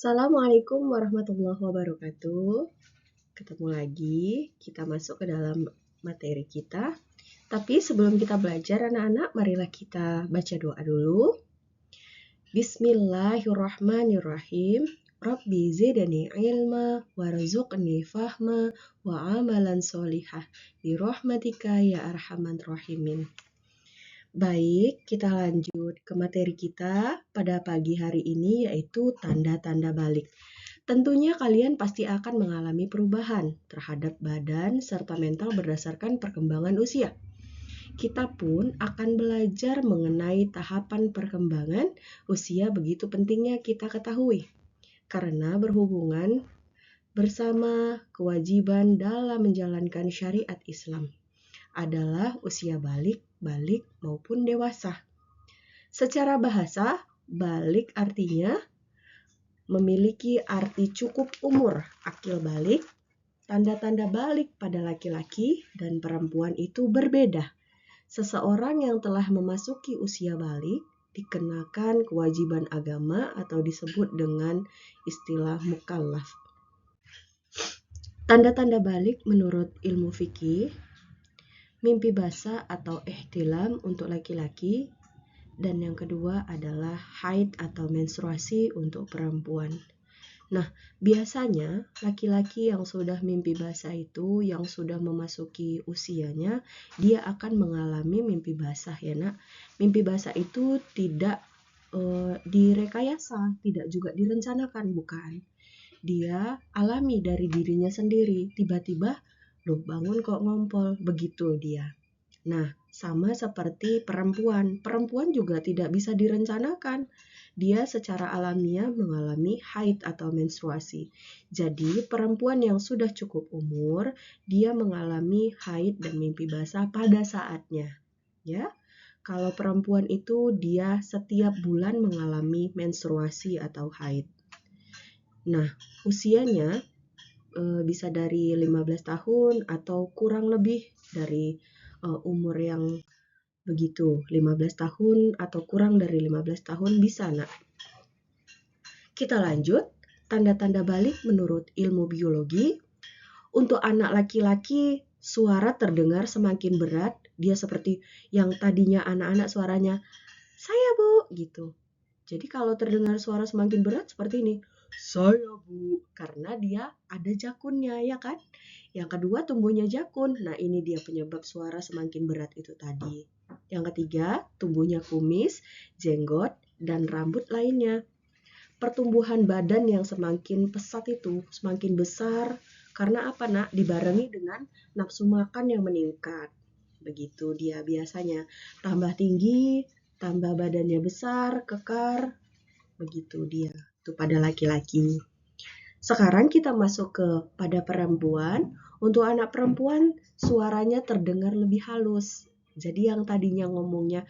Assalamualaikum warahmatullahi wabarakatuh. Ketemu lagi, kita masuk ke dalam materi kita. Tapi sebelum kita belajar anak-anak, marilah kita baca doa dulu. Bismillahirrahmanirrahim. Rabbi zidni ilma warzuqni fahma wa amalan solihah birahmatika ya arhaman rahimin. Baik, kita lanjut ke materi kita pada pagi hari ini yaitu tanda-tanda balik. Tentunya kalian pasti akan mengalami perubahan terhadap badan serta mental berdasarkan perkembangan usia. Kita pun akan belajar mengenai tahapan perkembangan usia begitu pentingnya kita ketahui. Karena berhubungan bersama kewajiban dalam menjalankan syariat Islam adalah usia balik maupun dewasa. Secara bahasa, balik artinya memiliki arti cukup umur. Akil balik, tanda-tanda balik pada laki-laki dan perempuan itu berbeda. Seseorang yang telah memasuki usia balik dikenakan kewajiban agama atau disebut dengan istilah mukallaf. Tanda-tanda balik menurut ilmu fikih, mimpi basah atau ihtilam untuk laki-laki, dan yang kedua adalah haid atau menstruasi untuk perempuan. Nah, biasanya laki-laki yang sudah mimpi basah itu, yang sudah memasuki usianya, dia akan mengalami mimpi basah ya nak. Mimpi basah itu tidak direkayasa, tidak juga direncanakan, bukan. Dia alami dari dirinya sendiri, tiba-tiba loh bangun kok ngompol, begitu dia. Nah, sama seperti perempuan juga tidak bisa direncanakan. Dia secara alamiah mengalami haid atau menstruasi. Jadi, perempuan yang sudah cukup umur, dia mengalami haid dan mimpi basah pada saatnya. Ya, kalau perempuan itu dia setiap bulan mengalami menstruasi atau haid. Nah, usianya bisa dari 15 tahun atau kurang lebih dari umur yang begitu, 15 tahun atau kurang dari 15 tahun bisa, nak. Kita lanjut, tanda-tanda balik menurut ilmu biologi. Untuk anak laki-laki, suara terdengar semakin berat, dia seperti yang tadinya anak-anak suaranya, "Saya, Bu," gitu. Jadi kalau terdengar suara semakin berat seperti ini, "Saya, Bu," karena dia ada jakunnya, ya kan? Yang kedua, tumbuhnya jakun. Nah, ini dia penyebab suara semakin berat itu tadi. Yang ketiga, tumbuhnya kumis, jenggot, dan rambut lainnya. Pertumbuhan badan yang semakin pesat itu, semakin besar, karena apa, nak? Dibarengi dengan nafsu makan yang meningkat. Begitu dia biasanya. Tambah tinggi, tambah badannya besar, kekar, begitu dia. Itu pada laki-laki. Sekarang kita masuk ke pada perempuan. Untuk anak perempuan, suaranya terdengar lebih halus. Jadi yang tadinya ngomongnya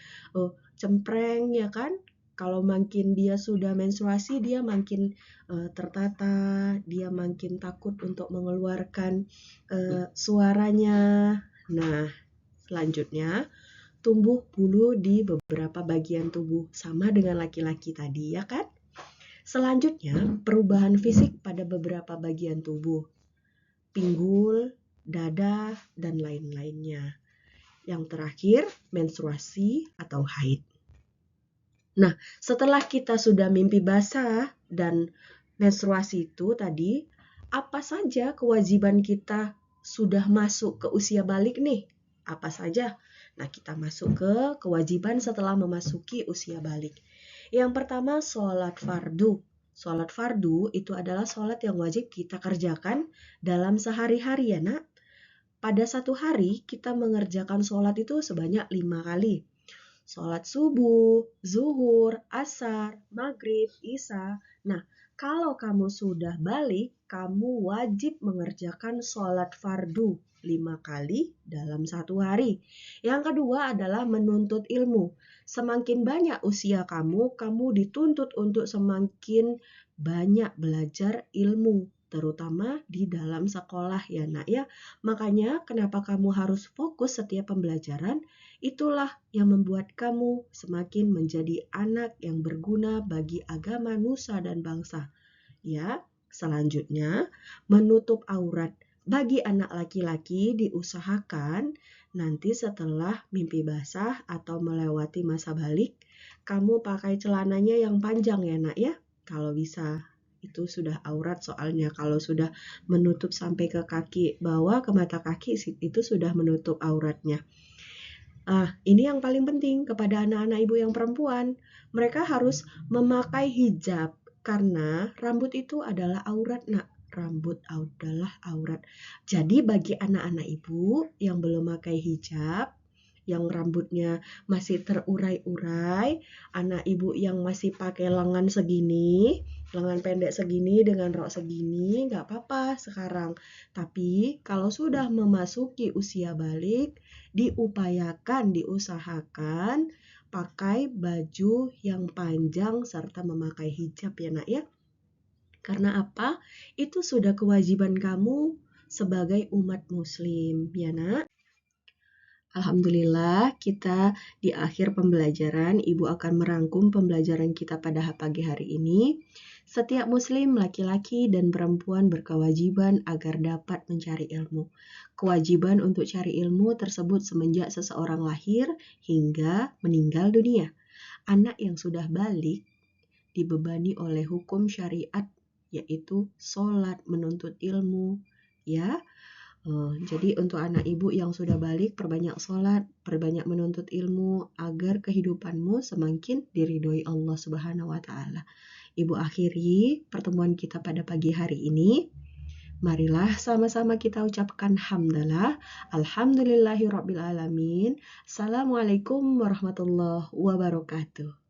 cempreng, ya kan? Kalau makin dia sudah menstruasi, dia makin tertata, dia makin takut untuk mengeluarkan suaranya. Nah, selanjutnya, tumbuh bulu di beberapa bagian tubuh, sama dengan laki-laki tadi, ya kan? Selanjutnya, perubahan fisik pada beberapa bagian tubuh, pinggul, dada, dan lain-lainnya. Yang terakhir, menstruasi atau haid. Nah, setelah kita sudah mimpi basah dan menstruasi itu tadi, apa saja kewajiban kita sudah masuk ke usia balik nih? Apa saja? Nah, kita masuk ke kewajiban setelah memasuki usia balik. Yang pertama, sholat fardu. Sholat fardu itu adalah sholat yang wajib kita kerjakan dalam sehari-hari ya nak. Pada satu hari kita mengerjakan sholat itu sebanyak 5 kali. Sholat subuh, zuhur, asar, maghrib, isya. Nah, kalau kamu sudah balik, kamu wajib mengerjakan sholat fardu 5 kali dalam satu hari. Yang kedua adalah menuntut ilmu. Semakin banyak usia kamu dituntut untuk semakin banyak belajar ilmu, terutama di dalam sekolah ya nak ya. Makanya kenapa kamu harus fokus setiap pembelajaran? Itulah yang membuat kamu semakin menjadi anak yang berguna bagi agama, nusa, dan bangsa. Ya, selanjutnya menutup aurat bagi anak laki-laki diusahakan nanti setelah mimpi basah atau melewati masa balik, kamu pakai celananya yang panjang ya nak ya, kalau bisa. Itu sudah aurat soalnya, kalau sudah menutup sampai ke kaki bawah, ke mata kaki, itu sudah menutup auratnya. Ini yang paling penting kepada anak-anak ibu yang perempuan. Mereka harus memakai hijab karena rambut itu adalah aurat, nak. Rambut adalah aurat. Jadi bagi anak-anak ibu yang belum pakai hijab, yang rambutnya masih terurai-urai, anak ibu yang masih pakai lengan segini, lengan pendek segini dengan rok segini, nggak apa-apa sekarang. Tapi kalau sudah memasuki usia balik, diusahakan pakai baju yang panjang serta memakai hijab ya nak ya. Karena apa? Itu sudah kewajiban kamu sebagai umat muslim ya nak. Alhamdulillah, kita di akhir pembelajaran, Ibu akan merangkum pembelajaran kita pada pagi hari ini. Setiap muslim, laki-laki dan perempuan berkewajiban agar dapat mencari ilmu. Kewajiban untuk cari ilmu tersebut semenjak seseorang lahir hingga meninggal dunia. Anak yang sudah balik dibebani oleh hukum syariat, yaitu sholat, menuntut ilmu, ya. Jadi untuk anak ibu yang sudah balik, perbanyak sholat, perbanyak menuntut ilmu agar kehidupanmu semakin diridhoi Allah Subhanahu wa Ta'ala. Ibu akhiri pertemuan kita pada pagi hari ini. Marilah sama-sama kita ucapkan hamdalah. Alhamdulillahirabbil alamin. Assalamualaikum warahmatullahi wabarakatuh.